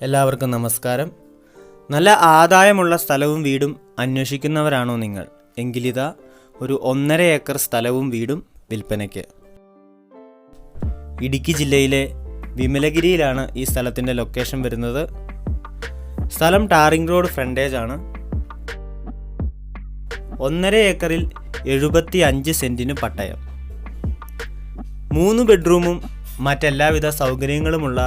എല്ലാവർക്കും നമസ്കാരം. നല്ല ആദായമുള്ള സ്ഥലവും വീടും അന്വേഷിക്കുന്നവരാണോ നിങ്ങൾ? എങ്കിലിതാ ഒരു 1.5 ഏക്കർ സ്ഥലവും വീടും വിൽപ്പനയ്ക്ക്. ഇടുക്കി ജില്ലയിലെ വിമലഗിരിയിലാണ് ഈ സ്ഥലത്തിൻ്റെ ലൊക്കേഷൻ വരുന്നത്. സ്ഥലം ടാറിംഗ് റോഡ് ഫ്രണ്ടേജ് ആണ്. 1.5 ഏക്കറിൽ 75 സെൻറ്റിന് പട്ടയം. 3 ബെഡ്റൂമും മറ്റെല്ലാവിധ സൗകര്യങ്ങളുമുള്ള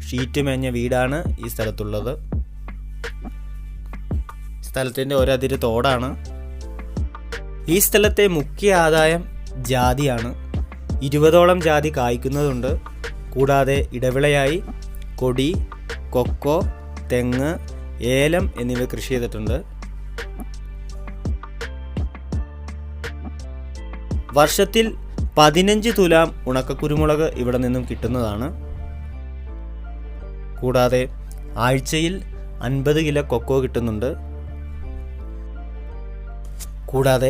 ഷീറ്റ് മേഞ്ഞ വീടാണ് ഈ സ്ഥലത്തുള്ളത്. സ്ഥലത്തിൻ്റെ ഒരതിര് തോടാണ്. ഈ സ്ഥലത്തെ മുഖ്യ ആദായം ജാതിയാണ്. 20ഓളം ജാതി കായ്ക്കുന്നതുണ്ട്. കൂടാതെ ഇടവിളയായി കൊടി, കൊക്കോ, തെങ്ങ്, ഏലം എന്നിവ കൃഷി ചെയ്തിട്ടുണ്ട്. വർഷത്തിൽ 15 തുലാം ഉണക്കക്കുരുമുളക് ഇവിടെ നിന്നും കിട്ടുന്നതാണ്. കൂടാതെ ആഴ്ചയിൽ 50 കിലോ കൊക്കോ കിട്ടുന്നുണ്ട്. കൂടാതെ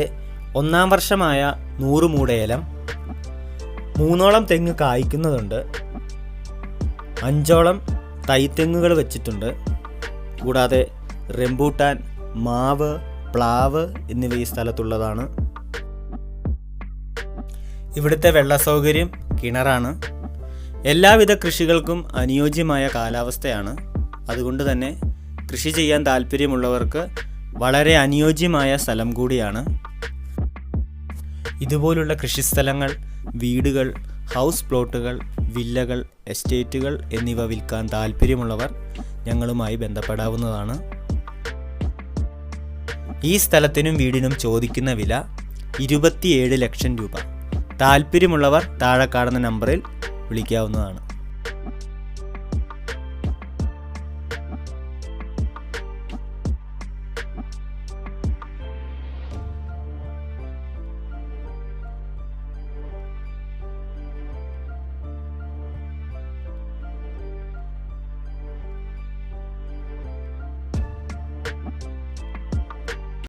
1-ാം വർഷമായ 100 മൂട് ഏലം, 3ഓളം തെങ്ങ് കായ്ക്കുന്നതുണ്ട്. 5ഓളം തൈത്തെങ്ങുകൾ വെച്ചിട്ടുണ്ട്. കൂടാതെ റംബൂട്ടാൻ, മാവ്, പ്ലാവ് എന്നിവ ഈ സ്ഥലത്തുള്ളതാണ്. ഇവിടുത്തെ വെള്ള സൗകര്യം കിണറാണ്. എല്ലാവിധ കൃഷികൾക്കും അനുയോജ്യമായ കാലാവസ്ഥയാണ്. അതുകൊണ്ട് തന്നെ കൃഷി ചെയ്യാൻ താല്പര്യമുള്ളവർക്ക് വളരെ അനുയോജ്യമായ സ്ഥലം കൂടിയാണ്. ഇതുപോലുള്ള കൃഷിസ്ഥലങ്ങൾ, വീടുകൾ, ഹൗസ് പ്ലോട്ടുകൾ, വില്ലകൾ, എസ്റ്റേറ്റുകൾ എന്നിവ വിൽക്കാൻ താല്പര്യമുള്ളവർ ഞങ്ങളുമായി ബന്ധപ്പെടാവുന്നതാണ്. ഈ സ്ഥലത്തിനും വീടിനും ചോദിക്കുന്ന വില 27 ലക്ഷം രൂപ. താല്പര്യമുള്ളവർ താഴെ കാണുന്ന നമ്പറിൽ വിളിക്കാവുന്നതാണ്.